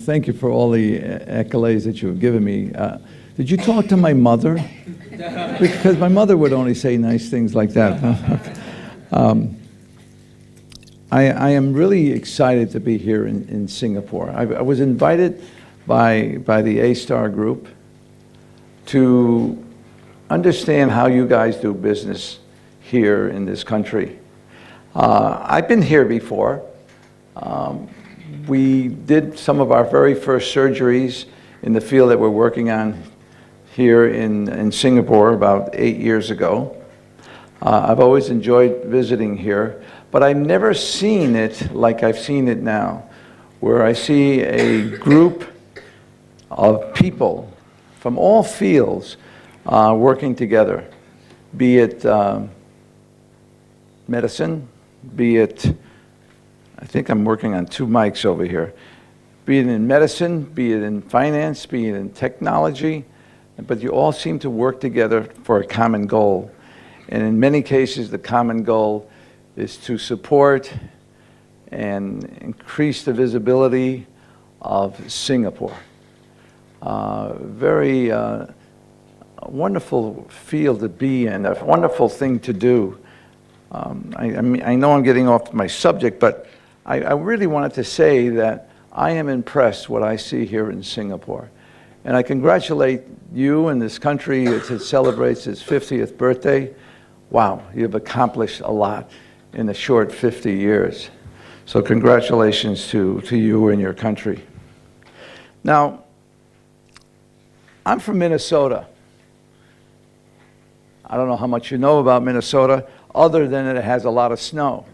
Thank you for all the accolades that you have given me. Did you talk to my mother? Because my mother would only say nice things like that. I am really excited to be here in Singapore. I was invited by the A-Star Group to understand how you guys do business here in this country. I've been here before. We did some of our very first surgeries in the field that we're working on here in Singapore about 8 years ago. I've always enjoyed visiting here, but I've never seen it like I've seen it now, where I see a group of people from all fields working together, be it medicine, be it, I think I'm working on 2 mics over here, be it in medicine, be it in finance, be it in technology, but you all seem to work together for a common goal. And in many cases, the common goal is to support and increase the visibility of Singapore. Very wonderful field to be in, a wonderful thing to do. I know I'm getting off my subject, but I really wanted to say that I am impressed what I see here in Singapore. And I congratulate you and this country as it celebrates its 50th birthday. Wow, you've accomplished a lot in a short 50 years. So congratulations to you and your country. Now, I'm from Minnesota. I don't know how much you know about Minnesota, other than that it has a lot of snow.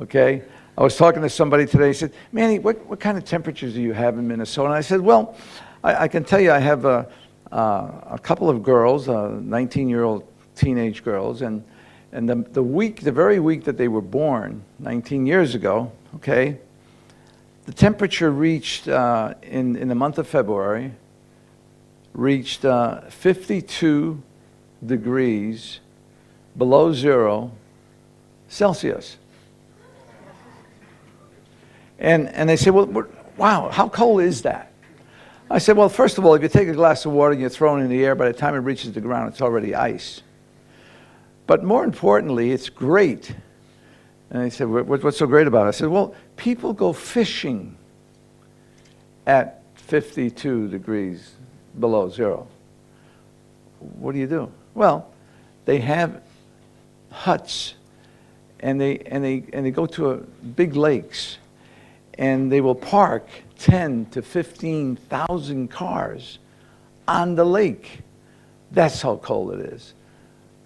Okay? I was talking to somebody today, he said, Manny, what kind of temperatures do you have in Minnesota? And I said, well, I can tell you I have a couple of girls, 19-year-old teenage girls, and the very week that they were born, 19 years ago, okay, the temperature reached, in the month of February, reached 52 degrees below 0 Celsius. And they say, well, wow, how cold is that? I said, well, first of all, if you take a glass of water and you throw it in the air, by the time it reaches the ground, it's already ice. But more importantly, it's great. And they said, what's so great about it? I said, well, people go fishing at 52 degrees below 0. What do? Well, they have huts, and they go to big lakes, and they will park 10 to 15,000 cars on the lake. That's how cold it is.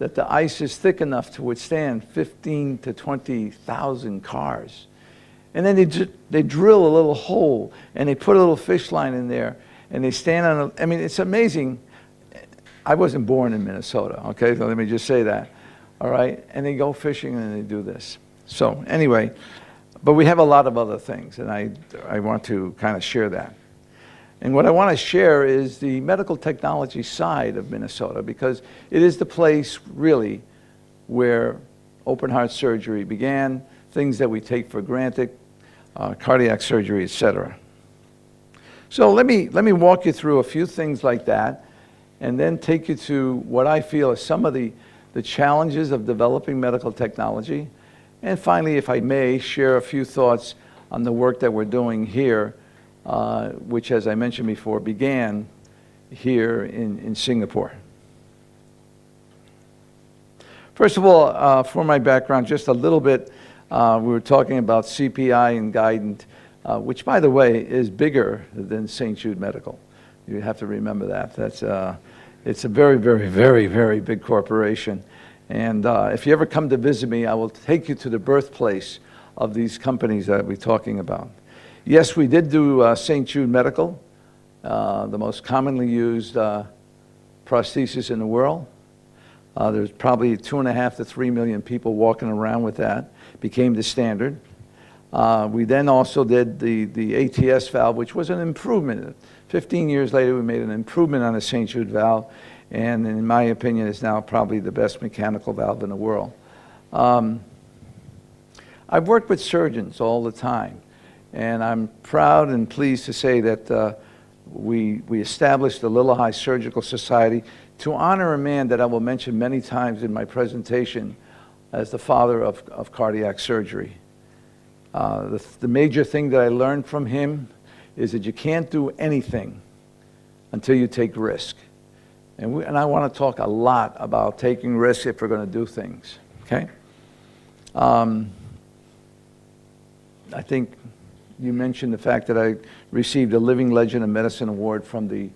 That the ice is thick enough to withstand 15 to 20,000 cars. And then they drill a little hole, and they put a little fish line in there, and they stand on I mean, it's amazing. I wasn't born in Minnesota, okay? So let me just say that, all right? And they go fishing, and they do this. So anyway, but we have a lot of other things, and I want to kind of share that. And what I want to share is the medical technology side of Minnesota, because it is the place, really, where open heart surgery began, things that we take for granted, cardiac surgery, etc. So let me walk you through a few things like that, and then take you to what I feel are some of the challenges of developing medical technology. And finally, if I may, share a few thoughts on the work that we're doing here, which, as I mentioned before, began here in Singapore. First of all, for my background, just a little bit, we were talking about CPI and Guidant, which, by the way, is bigger than St. Jude Medical. You have to remember that. It's a very, very, very, very big corporation. And if you ever come to visit me, I will take you to the birthplace of these companies that we're talking about. Yes, we did do St. Jude Medical, the most commonly used prosthesis in the world. There's probably 2.5 to 3 million people walking around with that. Became the standard. We then also did the ATS valve, which was an improvement. 15 years later, we made an improvement on the St. Jude valve, and in my opinion, is now probably the best mechanical valve in the world. I've worked with surgeons all the time, And I'm proud and pleased to say that we established the Lillahai Surgical Society to honor a man that I will mention many times in my presentation as the father of cardiac surgery. The major thing that I learned from him is that you can't do anything until you take risk. And I want to talk a lot about taking risks if we're going to do things, okay? I think you mentioned the fact that I received a Living Legend of Medicine Award from the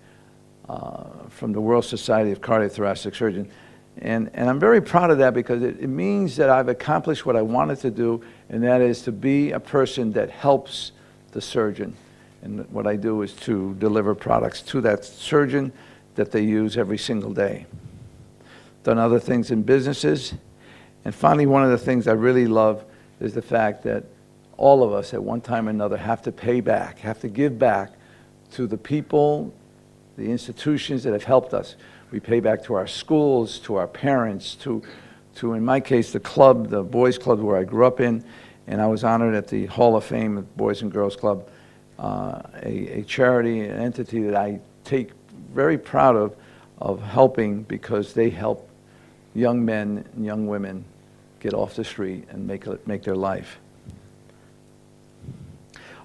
World Society of Cardiothoracic Surgeons. And I'm very proud of that because it means that I've accomplished what I wanted to do, and that is to be a person that helps the surgeon. And what I do is to deliver products to that surgeon that they use every single day. Done other things in businesses. And finally, one of the things I really love is the fact that all of us at one time or another have to pay back, have to give back to the people, the institutions that have helped us. We pay back to our schools, to our parents, to in my case, the club, the boys club where I grew up in, and I was honored at the Hall of Fame of Boys and Girls Club, a charity, an entity that I take very proud of helping because they help young men and young women get off the street and make their life.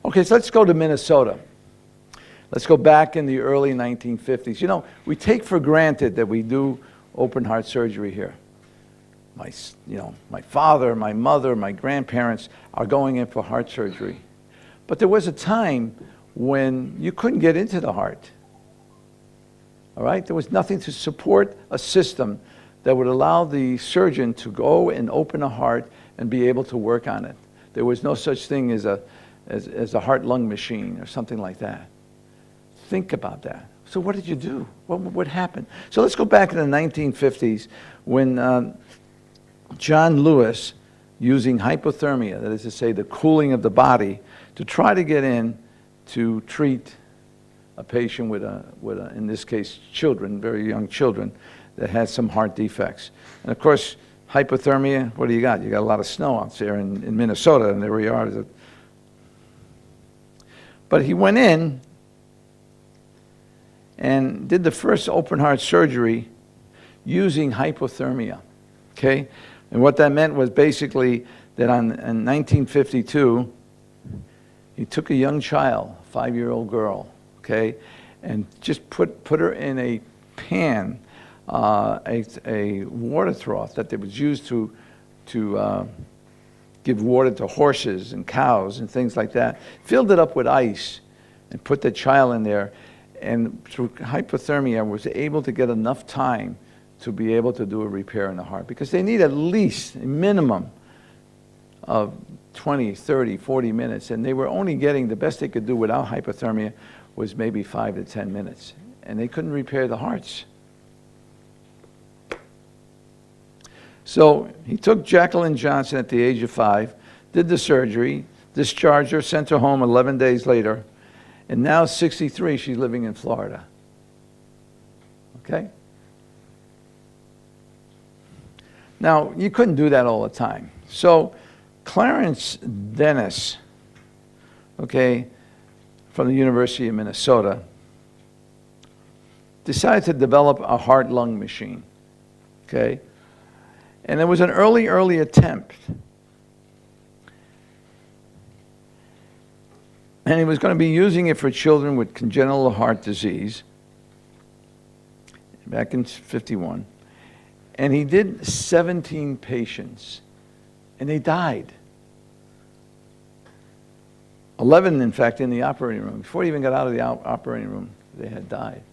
Okay, so let's go to Minnesota. Let's go back in the early 1950s. You know, we take for granted that we do open heart surgery here. My father, my mother, my grandparents are going in for heart surgery. But there was a time when you couldn't get into the heart. All right? There was nothing to support a system that would allow the surgeon to go and open a heart and be able to work on it. There was no such thing as a heart-lung machine or something like that. Think about that. So what did you do? What happened? So let's go back in the 1950s when John Lewis, using hypothermia, that is to say the cooling of the body, to try to get in to treat a patient with in this case, children, very young children, that had some heart defects. And of course, hypothermia, what do you got? You got a lot of snow out there in Minnesota, and there we are. But he went in and did the first open heart surgery using hypothermia, okay? And what that meant was basically that in 1952, he took a young child, 5-year-old girl, okay, and just put her in a pan, a water trough that was used to give water to horses and cows and things like that, filled it up with ice and put the child in there, and through hypothermia was able to get enough time to be able to do a repair in the heart, because they need at least a minimum of 20, 30, 40 minutes, and they were only getting, the best they could do without hypothermia was maybe 5 to 10 minutes, and they couldn't repair the hearts. So he took Jacqueline Johnson at the age of 5, did the surgery, discharged her, sent her home 11 days later, and now 63, she's living in Florida. Okay? Now, you couldn't do that all the time. So Clarence Dennis, okay, from the University of Minnesota, decided to develop a heart-lung machine, okay? And there was an early attempt. And he was going to be using it for children with congenital heart disease back in 51. And he did 17 patients, and they died. 11, in fact, in the operating room. Before he even got out of the operating room, they had died.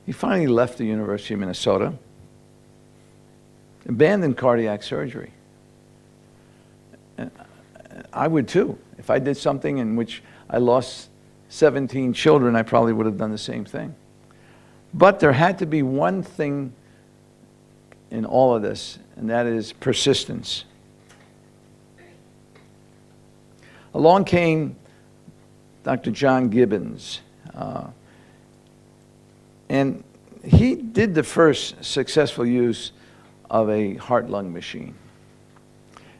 He finally left the University of Minnesota, abandoned cardiac surgery. And I would too. If I did something in which I lost 17 children, I probably would have done the same thing. But there had to be one thing in all of this, and that is persistence. Along came Dr. John Gibbons, and he did the first successful use of a heart-lung machine.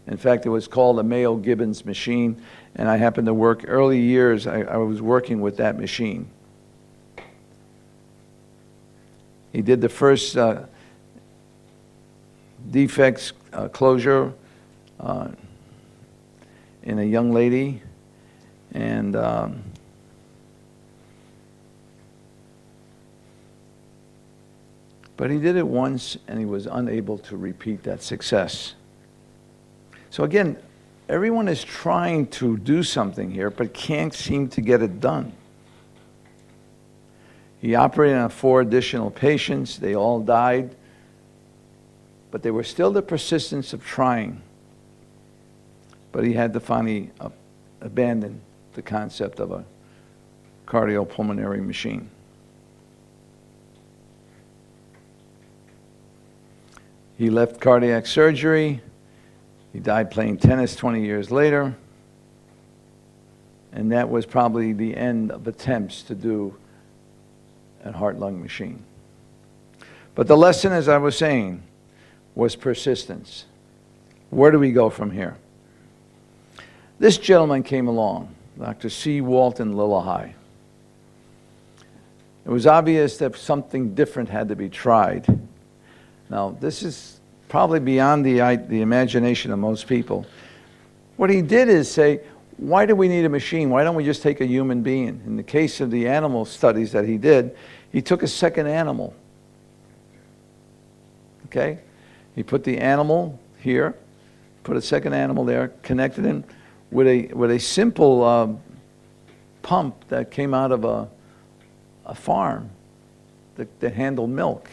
In fact, it was called a Mayo Gibbons machine, and I happened to work early years, I was working with that machine. He did the first defects closure in a young lady, and but he did it once, and he was unable to repeat that success. So again, everyone is trying to do something here, but can't seem to get it done. He operated on 4 additional patients. They all died, but they were still the persistence of trying. But he had to finally abandon the concept of a cardiopulmonary machine. He left cardiac surgery. He died playing tennis 20 years later. And that was probably the end of attempts to do a heart-lung machine. But the lesson, as I was saying, was persistence. Where do we go from here? This gentleman came along, Dr. C. Walton Lillehei. It was obvious that something different had to be tried. Now, this is probably beyond the imagination of most people. What he did is say, why do we need a machine? Why don't we just take a human being? In the case of the animal studies that he did, he took a second animal. Okay? He put the animal here, put a second animal there, connected him with a simple pump that came out of a farm that handled milk.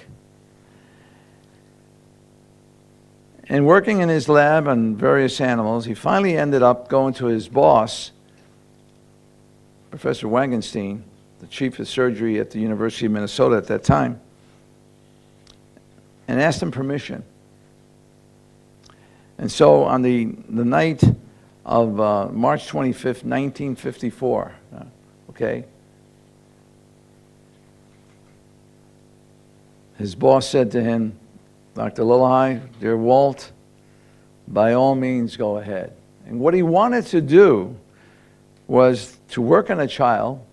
And working in his lab on various animals, he finally ended up going to his boss, Professor Wagenstein, the chief of surgery at the University of Minnesota at that time, and asked him permission. And so on the night of March 25th, 1954, okay, his boss said to him, Dr. Lillehei, dear Walt, by all means go ahead. And what he wanted to do was to work on a child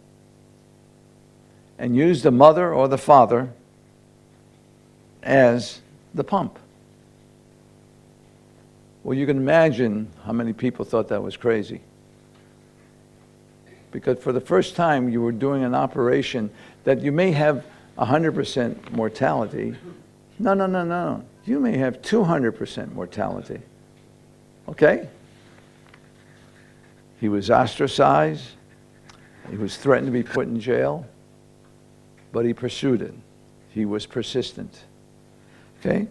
and use the mother or the father as the pump. Well, you can imagine how many people thought that was crazy. Because for the first time, you were doing an operation that you may have 100% mortality. No. You may have 200% mortality. Okay? He was ostracized. He was threatened to be put in jail. But he pursued it. He was persistent. Okay?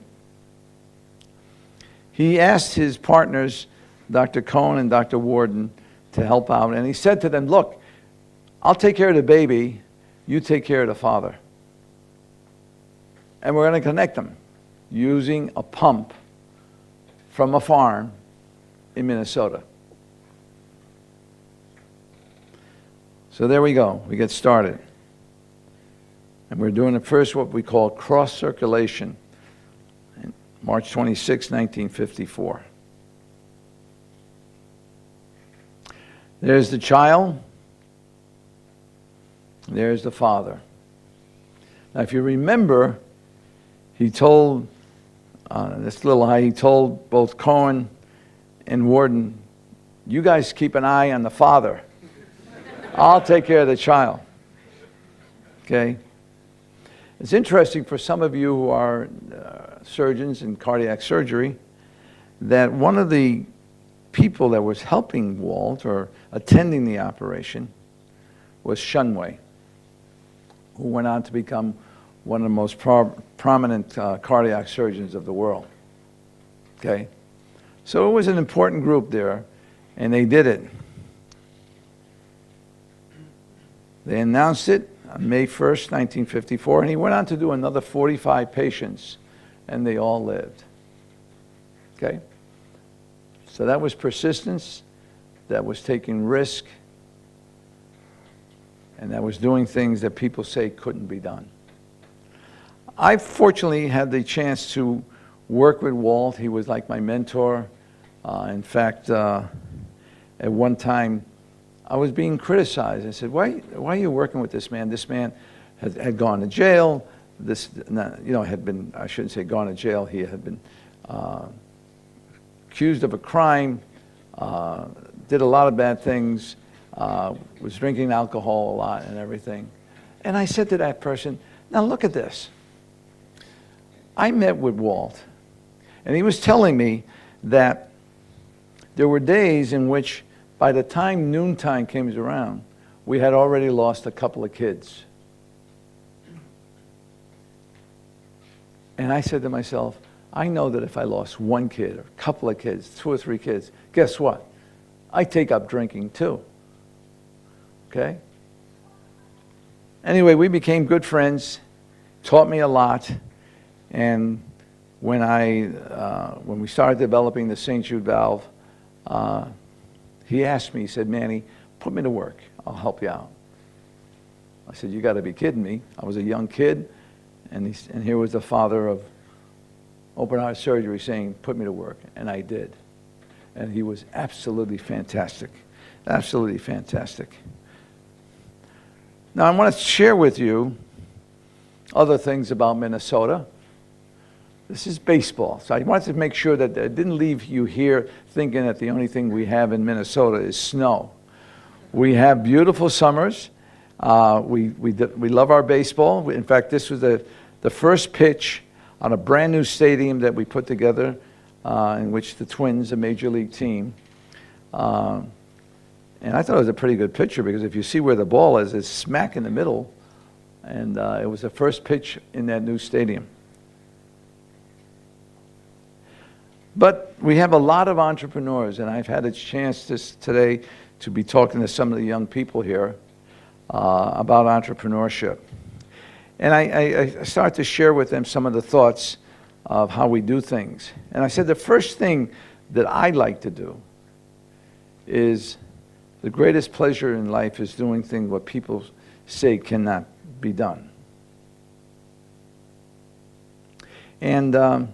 He asked his partners, Dr. Cohen and Dr. Warden, to help out. And he said to them, look, I'll take care of the baby. You take care of the father. And we're going to connect them using a pump from a farm in Minnesota. So there we go. We get started. And we're doing at first what we call cross circulation. March 26, 1954. There's the child. There's the father. Now, if you remember, he told this Lillehei, he told both Cohen and Warden, you guys keep an eye on the father. I'll take care of the child. Okay? It's interesting for some of you who are surgeons in cardiac surgery that one of the people that was helping Walt or attending the operation was Shunway, who went on to become one of the most prominent cardiac surgeons of the world. Okay? So it was an important group there, and they did it. They announced it on May 1st, 1954, and he went on to do another 45 patients, and they all lived. Okay? So that was persistence, that was taking risk, and that was doing things that people say couldn't be done. I fortunately had the chance to work with Walt. He was like my mentor. In fact, at one time, I was being criticized. I said, why are you working with this man? This man had gone to jail. Had been, I shouldn't say gone to jail. He had been accused of a crime, did a lot of bad things, was drinking alcohol a lot and everything. And I said to that person, now look at this. I met with Walt, and he was telling me that there were days in which by the time noontime came around, we had already lost a couple of kids. And I said to myself, I know that if I lost one kid or a couple of kids, 2 or 3 kids, guess what? I take up drinking too. Okay? Anyway, we became good friends, taught me a lot, and when we started developing the St. Jude valve, he asked me, he said, Manny, put me to work. I'll help you out. I said, you got to be kidding me. I was a young kid, and here was the father of open heart surgery saying, put me to work, and I did. And he was absolutely fantastic, absolutely fantastic. Now, I want to share with you other things about Minnesota. This is baseball, so I wanted to make sure that I didn't leave you here thinking that the only thing we have in Minnesota is snow. We have beautiful summers. We love our baseball. In fact, this was the first pitch on a brand new stadium that we put together, in which the Twins, a major league team, and I thought it was a pretty good picture because if you see where the ball is, it's smack in the middle, and it was the first pitch in that new stadium. But we have a lot of entrepreneurs, and I've had a chance today to be talking to some of the young people here about entrepreneurship. And I started to share with them some of the thoughts of how we do things. And I said the first thing that I like to do is the greatest pleasure in life is doing things what people say cannot be done. And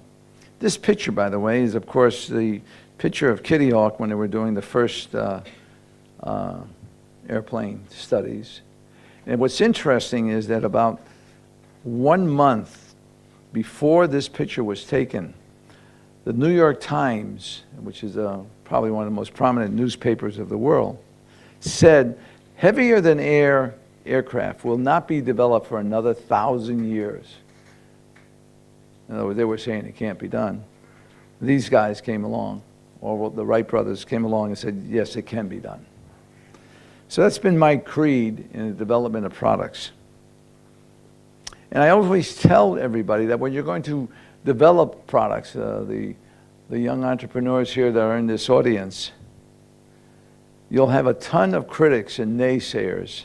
this picture, by the way, is of course the picture of Kitty Hawk when they were doing the first airplane studies. And what's interesting is that about 1 month before this picture was taken, the New York Times, which is probably one of the most prominent newspapers of the world, said heavier than air aircraft will not be developed for another 1,000 years. In other words, they were saying it can't be done. These guys came along, or the Wright brothers came along and said, yes, it can be done. So that's been my creed in the development of products. And I always tell everybody that when you're going to develop products, the young entrepreneurs here that are in this audience, you'll have a ton of critics and naysayers.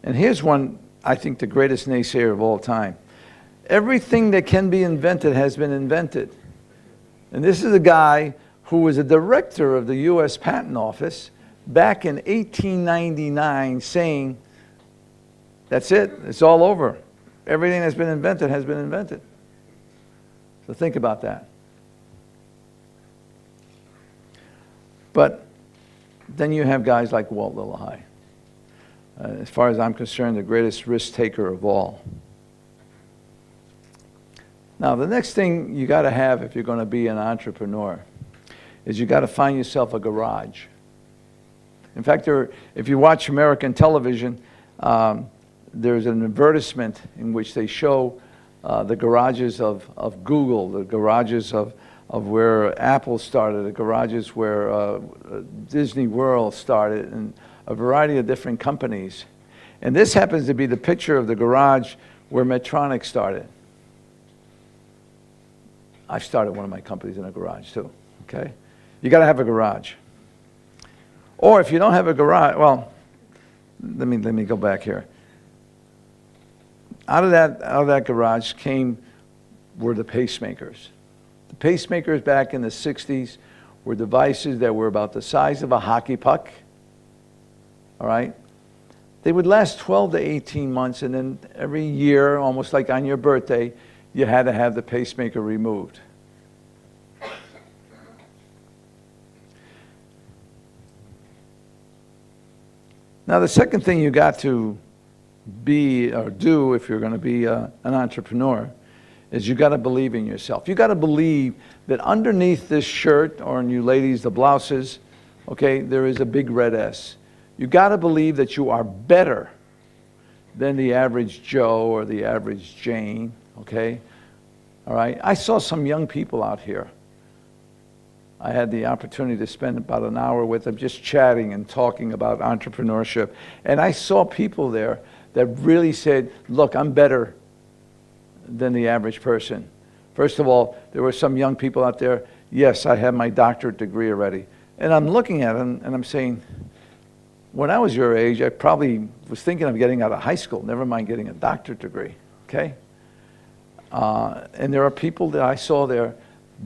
And here's one, I think the greatest naysayer of all time. Everything that can be invented has been invented. And this is a guy who was a director of the U.S. Patent Office back in 1899 saying, that's it, it's all over. Everything that's been invented has been invented. So think about that. But then you have guys like Walt Lillehei. As far as I'm concerned, the greatest risk taker of all. Now, the next thing you got to have if you're going to be an entrepreneur is you got to find yourself a garage. In fact, if you watch American television, there's an advertisement in which they show the garages of Google, the garages of where Apple started, the garages where Disney World started, and a variety of different companies. And this happens to be the picture of the garage where Medtronic started. I started one of my companies in a garage too, okay? You got to have a garage. Or if you don't have a garage, well, let me go back here. Out of that garage were the pacemakers. The pacemakers back in the 60s were devices that were about the size of a hockey puck, all right? They would last 12 to 18 months, and then every year, almost like on your birthday, you had to have the pacemaker removed. Now, the second thing you got to be or do if you're going to be an entrepreneur is you got to believe in yourself. You got to believe that underneath this shirt, or in you ladies, the blouses, okay, there is a big red S. You got to believe that you are better than the average Joe or the average Jane, okay? All right? I saw some young people out here. I had the opportunity to spend about an hour with them just chatting and talking about entrepreneurship. And I saw people there that really said, look, I'm better than the average person. First of all, there were some young people out there, yes, I have my doctorate degree already. And I'm looking at them and I'm saying, when I was your age, I probably was thinking of getting out of high school, never mind getting a doctorate degree, okay? And there are people that I saw there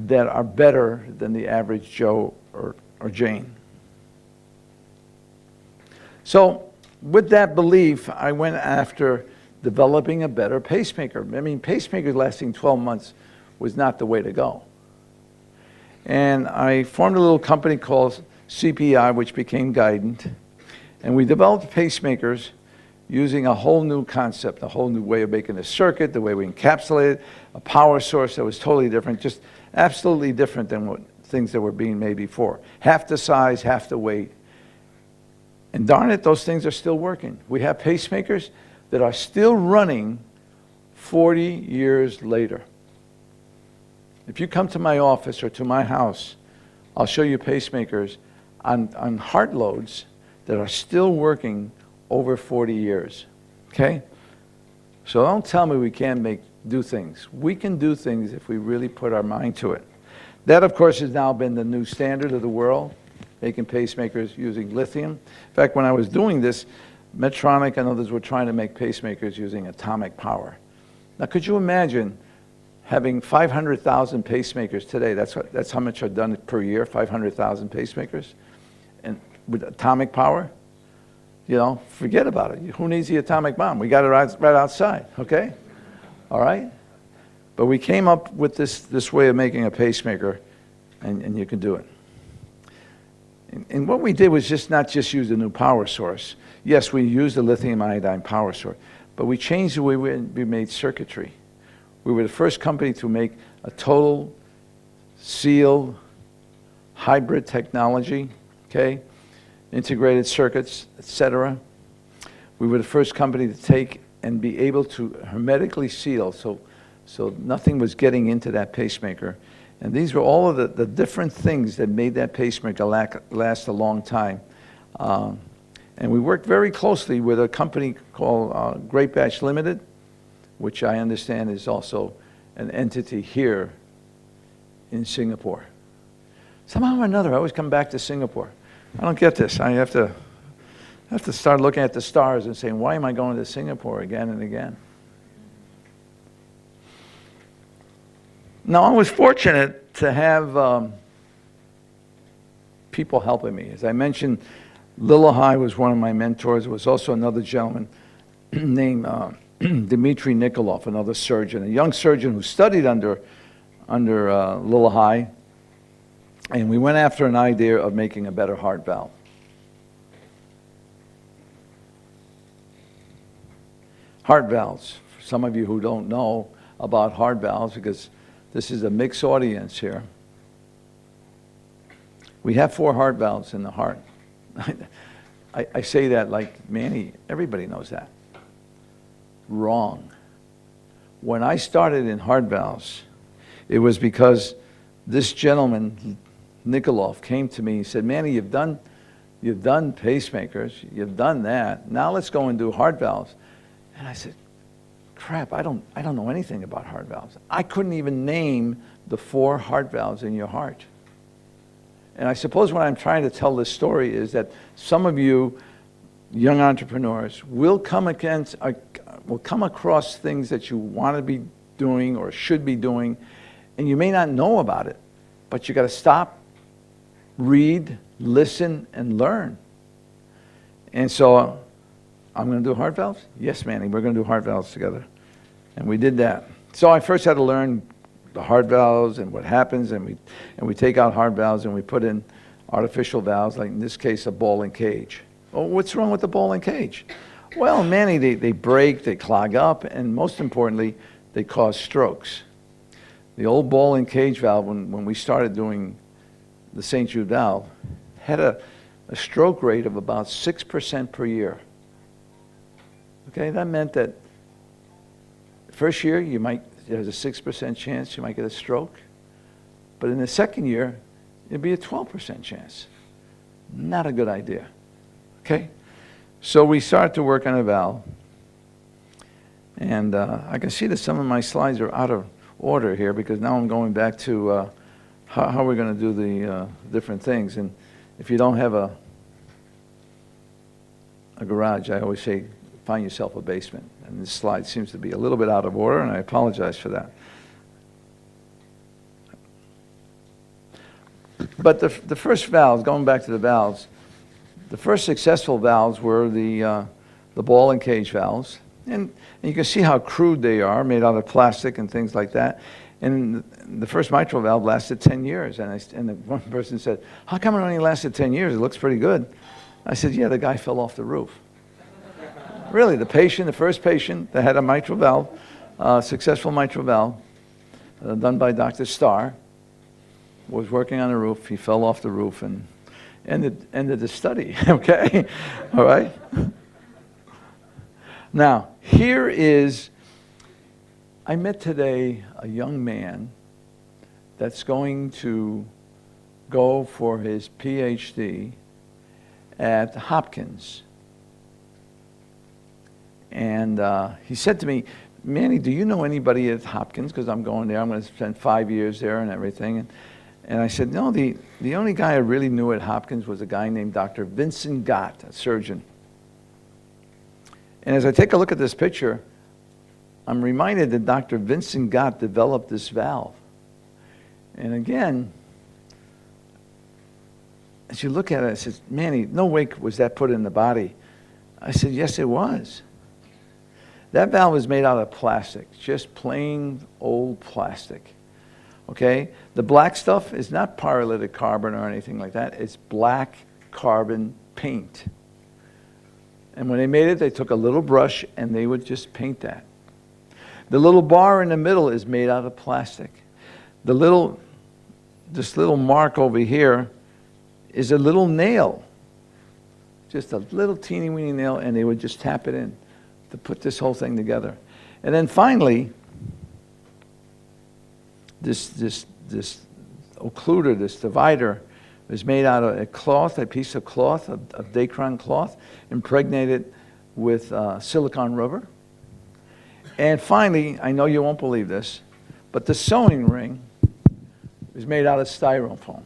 that are better than the average Joe or Jane. So with that belief, I went after developing a better pacemaker. I mean, pacemakers lasting 12 months was not the way to go. And I formed a little company called CPI, which became Guidant. And we developed pacemakers using a whole new concept, a whole new way of making a circuit, the way we encapsulate it, a power source that was totally different, just absolutely different than what things that were being made before. Half the size, half the weight. And darn it, those things are still working. We have pacemakers that are still running 40 years later. If you come to my office or to my house, I'll show you pacemakers on heart loads that are still working over 40 years, okay? So don't tell me we can't do things. We can do things if we really put our mind to it. That, of course, has now been the new standard of the world, making pacemakers using lithium. In fact, when I was doing this, Medtronic and others were trying to make pacemakers using atomic power. Now, could you imagine having 500,000 pacemakers today? That's how much are done per year, 500,000 pacemakers, and with atomic power. You know, forget about it. Who needs the atomic bomb? We got it right outside, okay? All right? But we came up with this way of making a pacemaker, and you can do it. And what we did was not just use a new power source. Yes, we used the lithium iodine power source, but we changed the way we made circuitry. We were the first company to make a total sealed hybrid technology, okay? Integrated circuits, etc. We were the first company to take and be able to hermetically seal, so nothing was getting into that pacemaker. And these were all of the different things that made that pacemaker last a long time. And we worked very closely with a company called Great Batch Limited, which I understand is also an entity here in Singapore. Somehow or another, I always come back to Singapore. I don't get this. I have to start looking at the stars and saying, why am I going to Singapore again and again? Now, I was fortunate to have people helping me. As I mentioned, Lillahai was one of my mentors. There was also another gentleman named Dmitry Nikolov, another surgeon, a young surgeon who studied under Lillahai. And we went after an idea of making a better heart valve. Heart valves. For some of you who don't know about heart valves, because this is a mixed audience here, we have 4 heart valves in the heart. I say that like, Manny, everybody knows that. Wrong. When I started in heart valves, it was because this gentleman, Nikolov, came to me and said, Manny, you've done pacemakers, you've done that, now let's go and do heart valves. And I said, crap, I don't know anything about heart valves. I couldn't even name the 4 heart valves in your heart. And I suppose what I'm trying to tell this story is that some of you young entrepreneurs will come across things that you want to be doing or should be doing, and you may not know about it, but you got to stop, read, listen, and learn. And so I'm going to do heart valves? Yes, Manny, we're going to do heart valves together. And we did that. So I first had to learn the heart valves and what happens, and we take out heart valves and we put in artificial valves, like in this case, a ball and cage. Oh, what's wrong with the ball and cage? Well, Manny, they break, they clog up, and most importantly, they cause strokes. The old ball and cage valve, when we started doing the St. Jude valve, had a stroke rate of about 6% per year. Okay, that meant that first year there's a 6% chance you might get a stroke, but in the second year, it'd be a 12% chance. Not a good idea. Okay, so we started to work on a valve, and I can see that some of my slides are out of order here because now I'm going back to how we're going to do the different things. And if you don't have a garage, I always say find yourself a basement. And this slide seems to be a little bit out of order, and I apologize for that. But the first valves, going back to the valves, the first successful valves were the ball and cage valves. And you can see how crude they are, made out of plastic and things like that. And the first mitral valve lasted 10 years. And the one person said, how come it only lasted 10 years? It looks pretty good. I said, yeah, the guy fell off the roof. Really, the first patient that had a mitral valve, successful mitral valve, done by Dr. Starr, was working on the roof. He fell off the roof and ended the study, okay? All right? Now, I met today a young man that's going to go for his PhD at Hopkins. And he said to me, Manny, do you know anybody at Hopkins? Because I'm going there. I'm going to spend 5 years there and everything. And I said, no, the only guy I really knew at Hopkins was a guy named Dr. Vincent Gott, a surgeon. And as I take a look at this picture, I'm reminded that Dr. Vincent Gott developed this valve. And again, as you look at it, I said, Manny, no way was that put in the body. I said, yes, it was. That valve is made out of plastic, just plain old plastic. Okay? The black stuff is not pyrolytic carbon or anything like that. It's black carbon paint. And when they made it, they took a little brush and they would just paint that. The little bar in the middle is made out of plastic. This little mark over here is a little nail. Just a little teeny weeny nail, and they would just tap it in to put this whole thing together. And then finally, this occluder, this divider, is made out of a cloth, a piece of cloth, of Dacron cloth, impregnated with silicone rubber. And finally, I know you won't believe this, but the sewing ring is made out of styrofoam.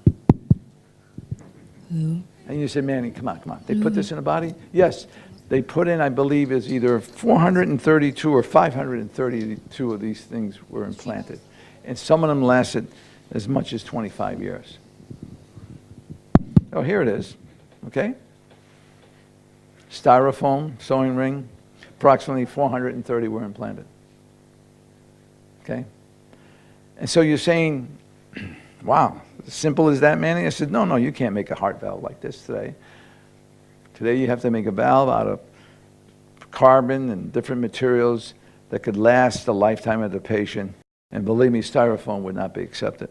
And you say, Manny, come on. They put this in the body? Yes. They put in, I believe, is either 432 or 532 of these things were implanted. And some of them lasted as much as 25 years. Oh, here it is, okay? Styrofoam, sewing ring, approximately 430 were implanted, okay? And so you're saying, wow, as simple as that, Manny? I said, no, you can't make a heart valve like this today. Today you have to make a valve out of carbon and different materials that could last the lifetime of the patient. And believe me, styrofoam would not be accepted.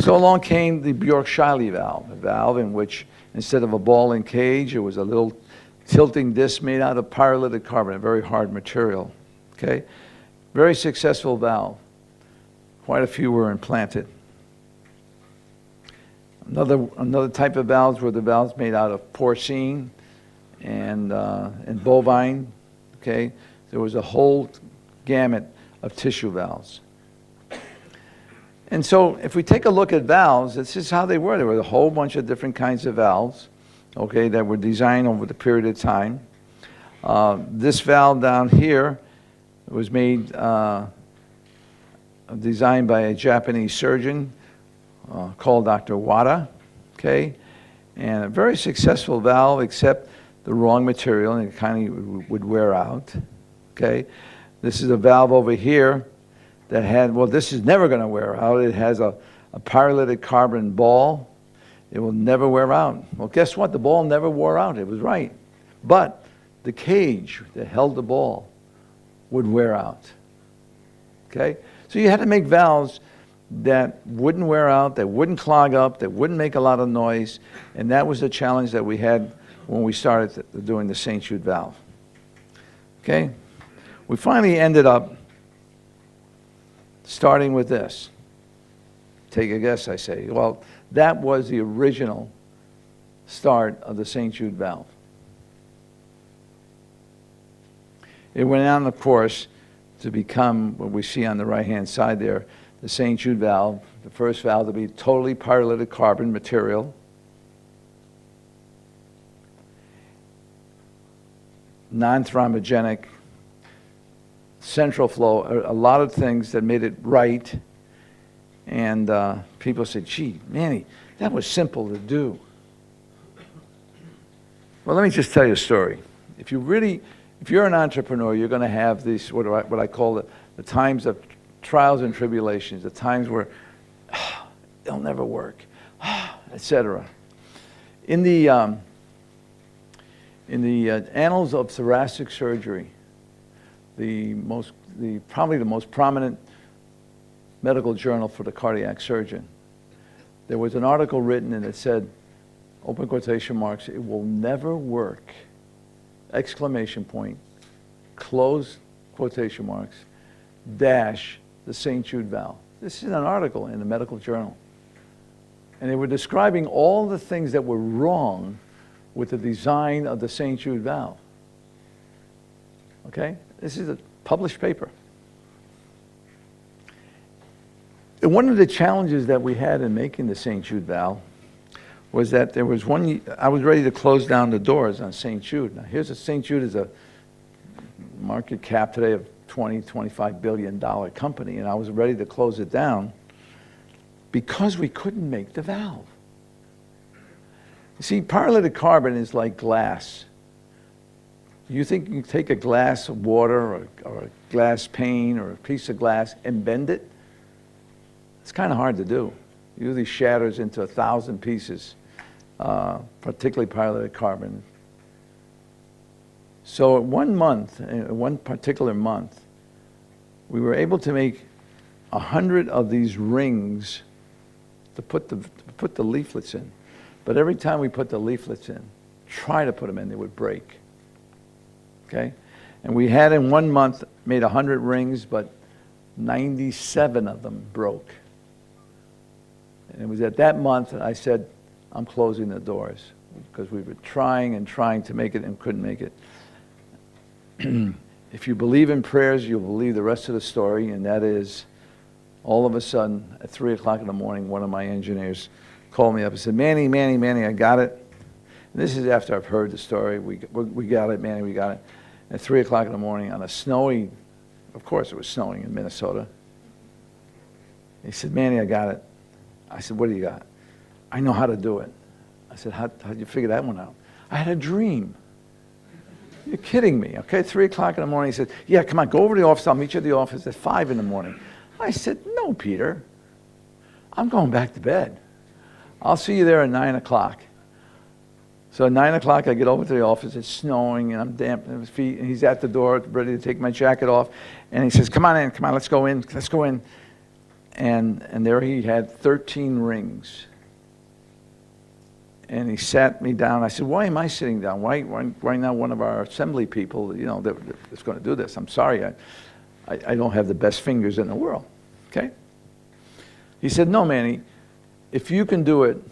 So along came the Bjork-Shiley valve, a valve in which instead of a ball and cage, it was a little tilting disc made out of pyrolytic carbon, a very hard material. Okay? Very successful valve. Quite a few were implanted. Another type of valves were the valves made out of porcine and bovine. Okay? There was a whole gamut of tissue valves. And so if we take a look at valves, this is how they were. There were a whole bunch of different kinds of valves, okay, that were designed over the period of time. This valve down here was designed by a Japanese surgeon called Dr. Wada, okay? And a very successful valve, except the wrong material, and it kind of would wear out. Okay, this is a valve over here that had, well, this is never going to wear out. It has a pyrolytic carbon ball. It will never wear out. Well, guess what? The ball never wore out. It was right. But the cage that held the ball would wear out. Okay? So you had to make valves that wouldn't wear out, that wouldn't clog up, that wouldn't make a lot of noise. And that was the challenge that we had when we started doing the St. Jude valve. Okay? We finally ended up starting with this. Take a guess, I say. Well, that was the original start of the St. Jude valve. It went on, of course, to become what we see on the right-hand side there, the St. Jude valve, the first valve to be totally pyrolytic carbon material. Non-thrombogenic, central flow, a lot of things that made it right. And people said, gee, Manny, that was simple to do. Well, let me just tell you a story. If you're an entrepreneur, you're going to have these, what I call the times of trials and tribulations, the times where it'll never work, etc. In the annals of thoracic surgery, probably the most prominent medical journal for the cardiac surgeon, there was an article written and it said, open quotation marks, "It will never work," exclamation point, close quotation marks, dash, the St. Jude valve. This is an article in the medical journal. And they were describing all the things that were wrong with the design of the St. Jude valve. Okay? This is a published paper. And one of the challenges that we had in making the St. Jude valve was that there was I was ready to close down the doors on St. Jude. Now here's St. Jude is a market cap today of $25 billion company, and I was ready to close it down because we couldn't make the valve. You see, pyrolytic carbon is like glass. You think you can take a glass of water or a glass pane or a piece of glass and bend it? It's kind of hard to do. It usually shatters into 1,000 pieces, particularly pyrolytic carbon. So one particular month, we were able to make 100 of these rings to put the leaflets in. But every time we put the leaflets in, try to put them in, they would break. Okay? And we had in 1 month made 100 rings, but 97 of them broke. And it was at that month that I said, I'm closing the doors, because we were trying and trying to make it and couldn't make it. If you believe in prayers, you'll believe the rest of the story, and that is, all of a sudden, at 3 o'clock in the morning, one of my engineers called me up and said, Manny, I got it. And this is after I've heard the story. We got it, Manny, we got it. At 3 o'clock in the morning on a snowy, of course it was snowing in Minnesota. He said, Manny, I got it. I said, what do you got? I know how to do it. I said, how'd you figure that one out? I had a dream. You're kidding me, okay? 3 o'clock in the morning, he said, yeah, come on, go over to the office. I'll meet you at the office at 5 in the morning. I said, no, Peter. I'm going back to bed. I'll see you there at 9 o'clock. So at 9 o'clock, I get over to the office. It's snowing, and I'm damp in his feet. And he's at the door, ready to take my jacket off. And he says, come on, let's go in, let's go in. And there he had 13 rings. And he sat me down. I said, why am I sitting down? Why not one of our assembly people, that's going to do this? I'm sorry, I don't have the best fingers in the world, okay? He said, no, Manny, if you can do it,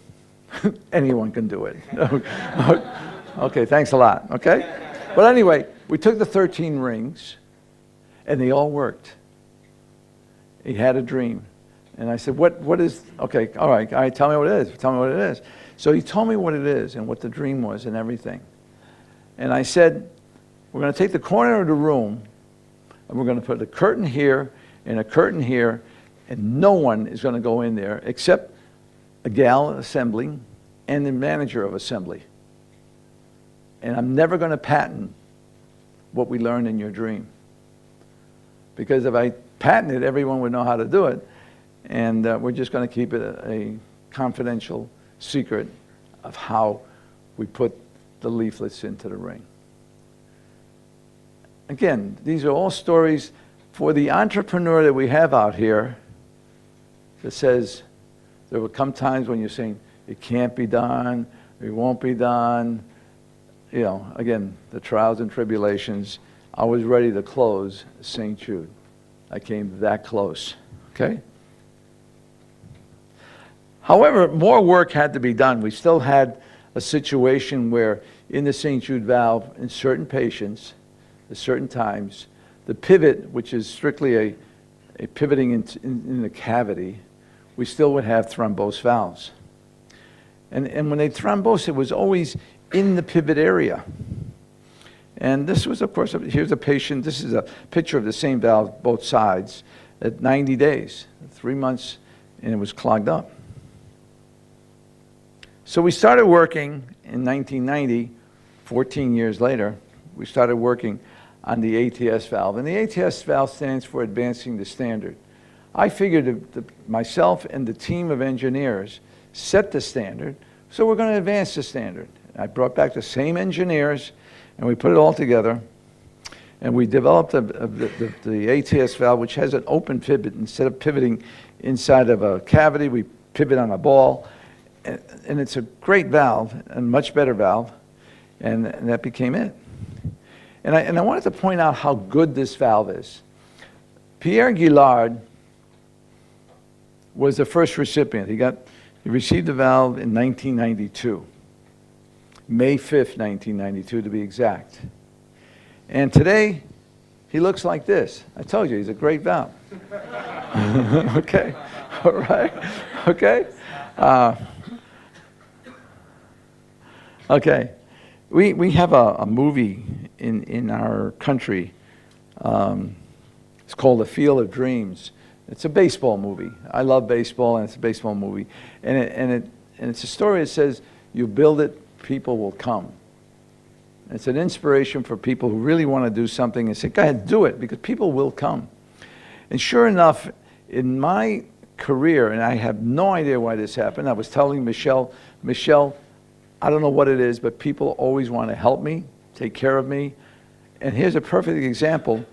anyone can do it. Okay, thanks a lot, okay? But anyway, we took the 13 rings, and they all worked. He had a dream. And I said, what is, okay, all right, tell me what it is, tell me what it is. So he told me what it is and what the dream was and everything. And I said, we're going to take the corner of the room, and we're going to put a curtain here and a curtain here, and no one is going to go in there except a gal assembling and the manager of assembly. And I'm never going to patent what we learned in your dream. Because if I patent it, everyone would know how to do it. And we're just going to keep it a confidential secret of how we put the leaflets into the ring. Again, these are all stories for the entrepreneur that we have out here that says there will come times when you're saying, it can't be done, it won't be done. You know, again, the trials and tribulations. I was ready to close St. Jude. I came that close, okay? However, more work had to be done. We still had a situation where in the St. Jude valve, in certain patients, at certain times, the pivot, which is strictly a pivoting in the cavity, we still would have thrombosed valves. And when they thrombosed, it was always in the pivot area. And this was, of course, here's a patient, this is a picture of the same valve, both sides, at 90 days, 3 months, and it was clogged up. So we started working in 1990, 14 years later, we started working on the ATS valve. And the ATS valve stands for Advancing the Standard. I figured myself and the team of engineers set the standard, so we're going to advance the standard. I brought back the same engineers, and we put it all together, and we developed the ATS valve, which has an open pivot. Instead of pivoting inside of a cavity, we pivot on a ball, and it's a great valve, a much better valve, and that became it. And I wanted to point out how good this valve is. Pierre Guillard was the first recipient. He received the valve in 1992. May 5th, 1992 to be exact. And today, he looks like this. I told you, he's a great valve. Okay, all right, okay. Okay, we have a movie in our country. It's called The Field of Dreams. It's a baseball movie. I love baseball, and it's a baseball movie. And it's a story that says, you build it, people will come. It's an inspiration for people who really want to do something and say, go ahead, do it, because people will come. And sure enough, in my career, and I have no idea why this happened, I was telling Michelle, I don't know what it is, but people always want to help me, take care of me. And here's a perfect example.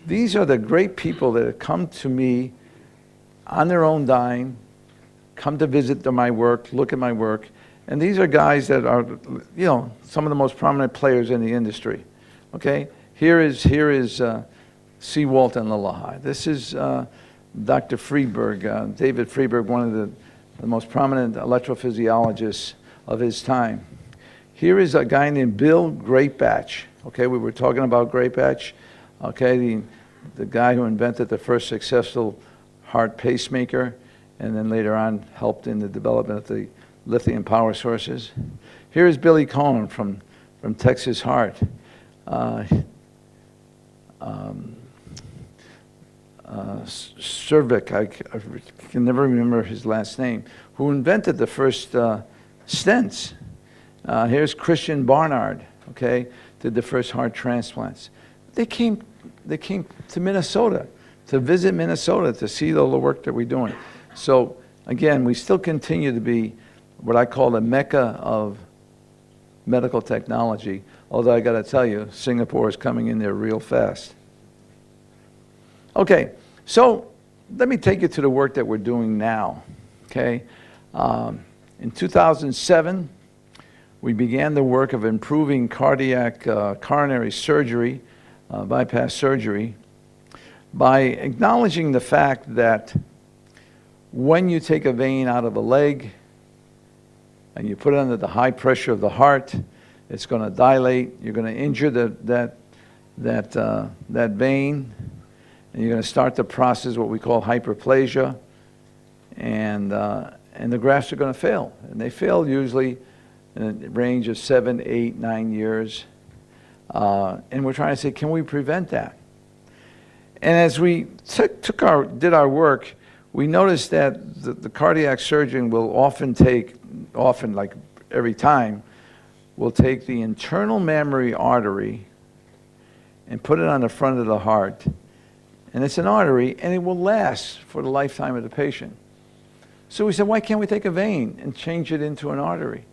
These are the great people that have come to me on their own dime, come to visit my work, look at my work. And these are guys that are, you know, some of the most prominent players in the industry. Okay? Here is Seawalt and Lalahai. This is Dr. Freeberg, David Freeberg, one of the most prominent electrophysiologists of his time. Here is a guy named Bill Greatbatch. Okay, we were talking about Greatbatch. Okay, the guy who invented the first successful heart pacemaker, and then later on helped in the development of the lithium power sources. Here's Billy Cohen from Texas Heart. Cervic, I can never remember his last name, who invented the first stents. Here's Christian Barnard, okay, did the first heart transplants. They came to Minnesota, to visit Minnesota, to see all the work that we're doing. So again, we still continue to be what I call the mecca of medical technology, although I got to tell you, Singapore is coming in there real fast. Okay, so let me take you to the work that we're doing now, okay? In 2007, we began the work of improving cardiac coronary surgery, bypass surgery, by acknowledging the fact that when you take a vein out of a leg and you put it under the high pressure of the heart, it's going to dilate. You're going to injure that vein, and you're going to start the process, what we call hyperplasia, and the grafts are going to fail. And they fail usually in a range of 7, 8, 9 years. And we're trying to say, can we prevent that? And as we did our work, we noticed that the cardiac surgeon will often like every time, will take the internal mammary artery and put it on the front of the heart. And it's an artery, and it will last for the lifetime of the patient. So we said, why can't we take a vein and change it into an artery?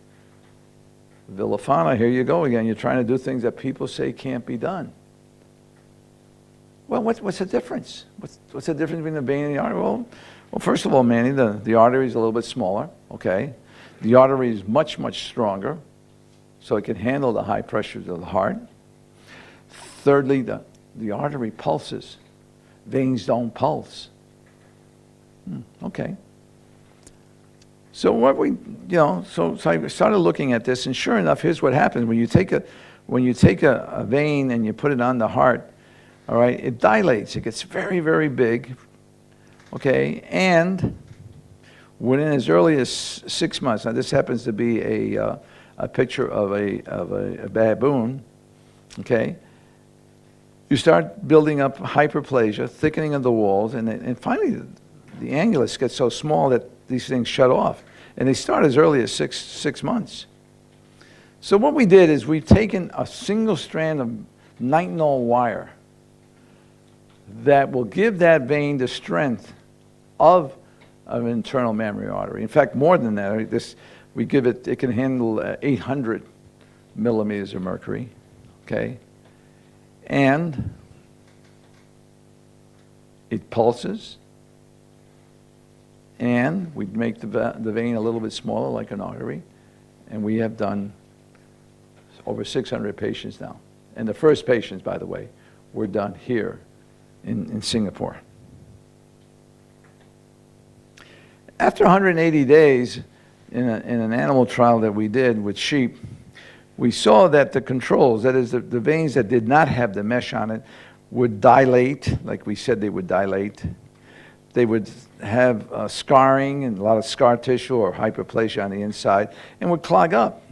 Villafana, here you go again. You're trying to do things that people say can't be done. Well, what's the difference? What's the difference between the vein and the artery? Well, first of all, Manny, the artery is a little bit smaller, okay? The artery is much, much stronger, so it can handle the high pressures of the heart. Thirdly, the artery pulses. Veins don't pulse. Okay. So what so I started looking at this, and sure enough, here's what happens when you take a vein and you put it on the heart. All right, it dilates. It gets very, very big. Okay, and within as early as 6 months. Now this happens to be a picture of a baboon. Okay. You start building up hyperplasia, thickening of the walls, and finally the annulus gets so small that these things shut off. And they start as early as six months. So what we did is we've taken a single strand of nitinol wire that will give that vein the strength of an internal mammary artery. In fact, more than that, it can handle 800 millimeters of mercury, okay? And it pulses, and we make the vein a little bit smaller like an artery, and we have done over 600 patients now. And the first patients, by the way, were done here in Singapore. After 180 days in an animal trial that we did with sheep, we saw that the controls, that is the veins that did not have the mesh on it, would dilate, like we said they would dilate. They would have scarring and a lot of scar tissue or hyperplasia on the inside and would clog up.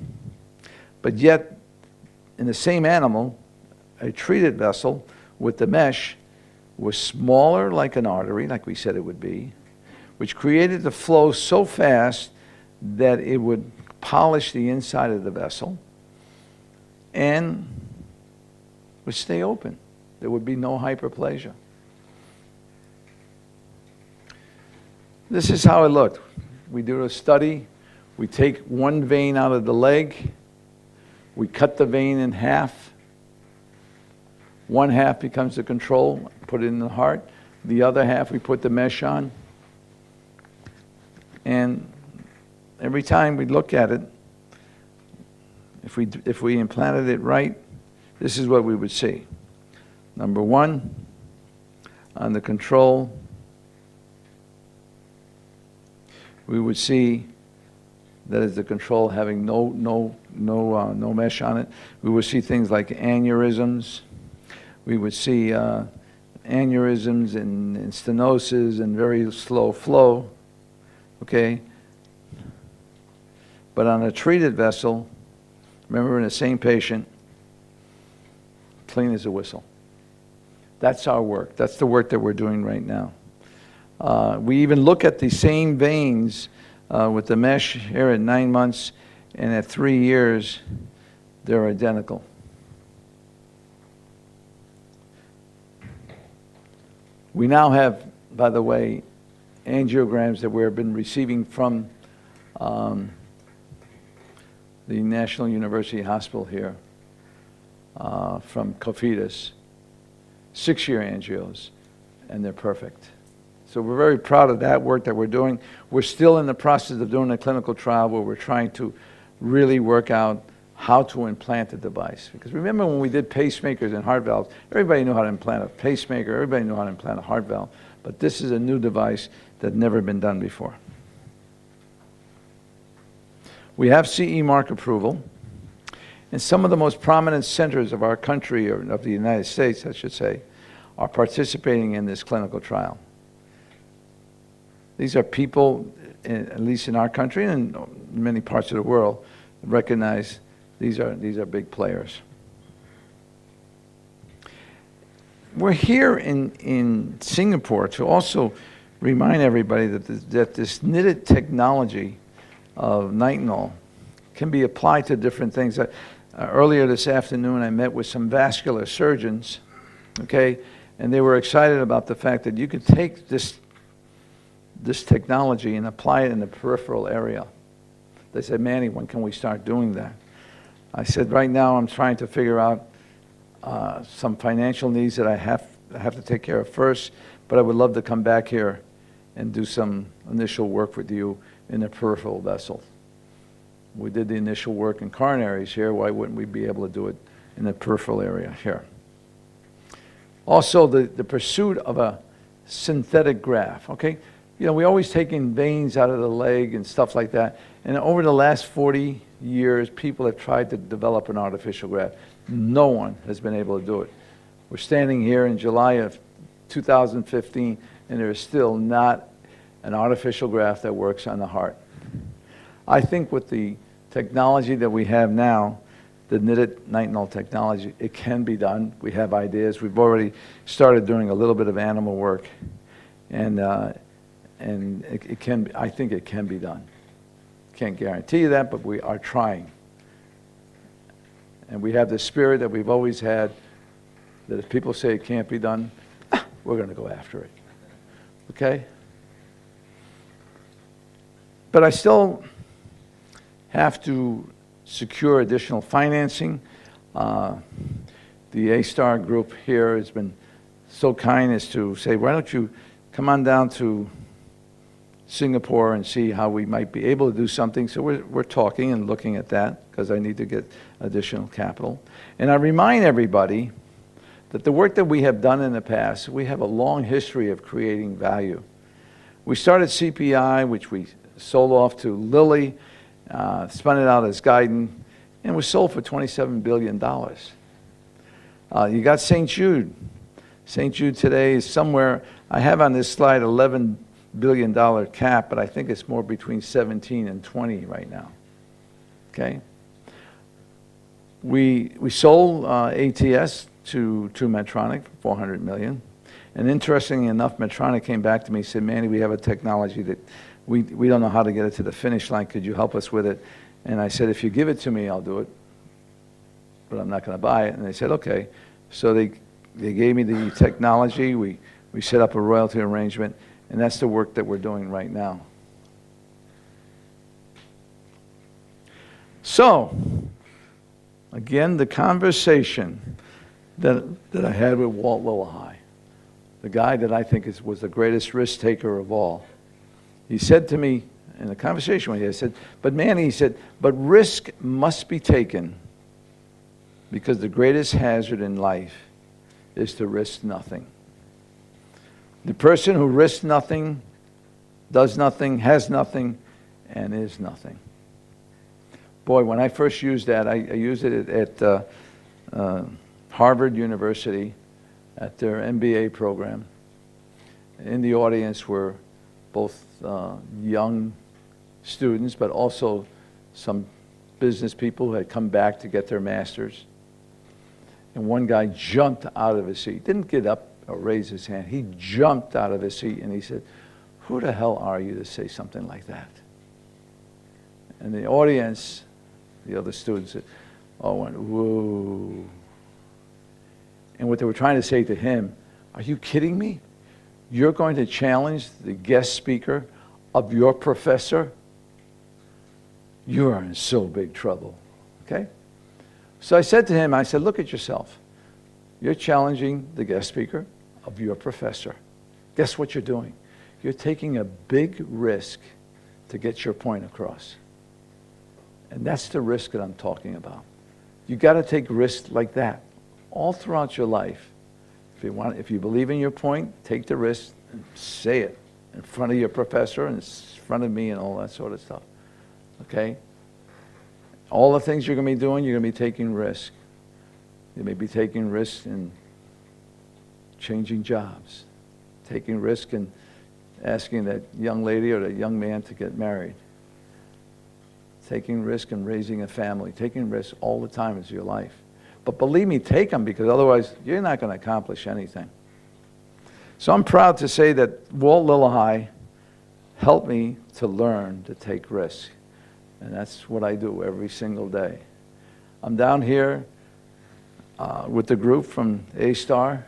But yet, in the same animal, a treated vessel with the mesh was smaller like an artery, like we said it would be, which created the flow so fast that it would polish the inside of the vessel and would stay open. There would be no hyperplasia. This is how it looked. We do a study. We take one vein out of the leg. We cut the vein in half. One half becomes the control, put it in the heart. The other half we put the mesh on. And every time we look at it, if we implanted it right, this is what we would see. Number one, on the control, we would see that is the control having no mesh on it. We would see things like aneurysms. We would see aneurysms and stenosis and very slow flow. Okay. But on a treated vessel, remember in the same patient, clean as a whistle. That's our work. That's the work that we're doing right now. We even look at the same veins with the mesh here at 9 months, and at 3 years, they're identical. We now have, by the way, angiograms that we've been receiving from the National University Hospital here, from Cofidis, 6-year angios, and they're perfect. So we're very proud of that work that we're doing. We're still in the process of doing a clinical trial where we're trying to really work out how to implant the device. Because remember when we did pacemakers and heart valves, everybody knew how to implant a pacemaker, everybody knew how to implant a heart valve, but this is a new device that's never been done before. We have CE mark approval, and some of the most prominent centers of our country, or of the United States, I should say, are participating in this clinical trial. These are people, at least in our country and in many parts of the world, recognize these are big players. We're here in Singapore to also remind everybody that this knitted technology of nitinol can be applied to different things. Earlier this afternoon, I met with some vascular surgeons, okay, and they were excited about the fact that you could take this technology and apply it in the peripheral area. They said, Manny, when can we start doing that? I said, right now I'm trying to figure out some financial needs that I have to take care of first, but I would love to come back here and do some initial work with you in the peripheral vessel. We did the initial work in coronaries here. Why wouldn't we be able to do it in the peripheral area here? Also, the pursuit of a synthetic graft, okay? You know, we always taking veins out of the leg and stuff like that. And over the last 40 years, people have tried to develop an artificial graft. No one has been able to do it. We're standing here in July of 2015, and there is still not an artificial graft that works on the heart. I think with the technology that we have now, the knitted nitinol technology, it can be done. We have ideas. We've already started doing a little bit of animal work, and it can. I think it can be done. Can't guarantee you that, but we are trying. And we have the spirit that we've always had, that if people say it can't be done, we're going to go after it. Okay? But I still have to secure additional financing. The A-Star group here has been so kind as to say, why don't you come on down to Singapore and see how we might be able to do something. So we're talking and looking at that because I need to get additional capital. And I remind everybody that the work that we have done in the past, we have a long history of creating value. We started CPI, which we sold off to Lilly, spun it out as Guidant, and was sold for $27 billion. You got St. Jude. St. Jude today is somewhere, I have on this slide $11 billion cap, but I think it's more between 17 and 20 right now. Okay? We sold ATS to Medtronic for $400 million. And interestingly enough, Medtronic came back to me and said, Manny, we have a technology that we don't know how to get it to the finish line. Could you help us with it? And I said, if you give it to me, I'll do it. But I'm not going to buy it. And they said, okay. So they gave me the technology. We set up a royalty arrangement. And that's the work that we're doing right now. So, again, the conversation that I had with Walt Lillehei, the guy that I think was the greatest risk taker of all, he said to me in a conversation with me, I said, but Manny, he said, but risk must be taken because the greatest hazard in life is to risk nothing. The person who risks nothing, does nothing, has nothing, and is nothing. Boy, when I first used that, I used it at Harvard University at their MBA program. In the audience were both young students, but also some business people who had come back to get their masters. And one guy jumped out of his seat, didn't get up or raise his hand. He jumped out of his seat and he said, who the hell are you to say something like that? And the audience, the other students said, oh, went, whoa. And what they were trying to say to him, are you kidding me? You're going to challenge the guest speaker of your professor? You are in so big trouble, okay? So I said to him, I said, look at yourself. You're challenging the guest speaker of your professor. Guess what you're doing? You're taking a big risk to get your point across. And that's the risk that I'm talking about. You got to take risks like that all throughout your life. If you believe in your point, take the risk and say it in front of your professor and in front of me and all that sort of stuff. Okay? All the things you're going to be doing, you're going to be taking risks. You may be taking risks in changing jobs, taking risk in asking that young lady or that young man to get married, taking risk in raising a family, taking risks all the time is your life. But believe me, take them, because otherwise you're not going to accomplish anything. So I'm proud to say that Walt Lillehei helped me to learn to take risks. And that's what I do every single day. I'm down here with the group from A-Star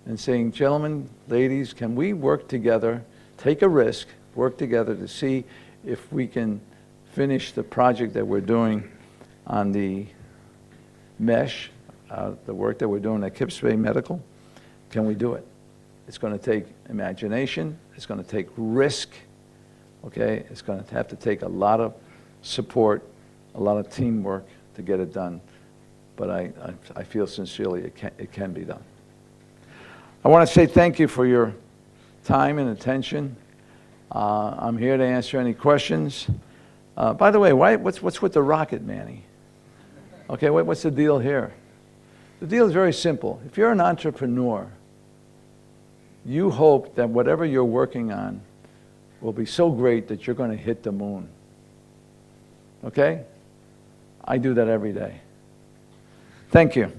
and saying, gentlemen, ladies, can we work together, take a risk, work together to see if we can finish the project that we're doing on the mesh, the work that we're doing at Kips Bay Medical. Can we do it? It's going to take imagination. It's going to take risk. Okay? It's going to have to take a lot of support, a lot of teamwork to get it done. But I feel sincerely it can be done. I want to say thank you for your time and attention. I'm here to answer any questions. By the way, what's with the rocket, Manny? Okay, what's the deal here? The deal is very simple. If you're an entrepreneur, you hope that whatever you're working on will be so great that you're going to hit the moon. Okay? I do that every day. Thank you.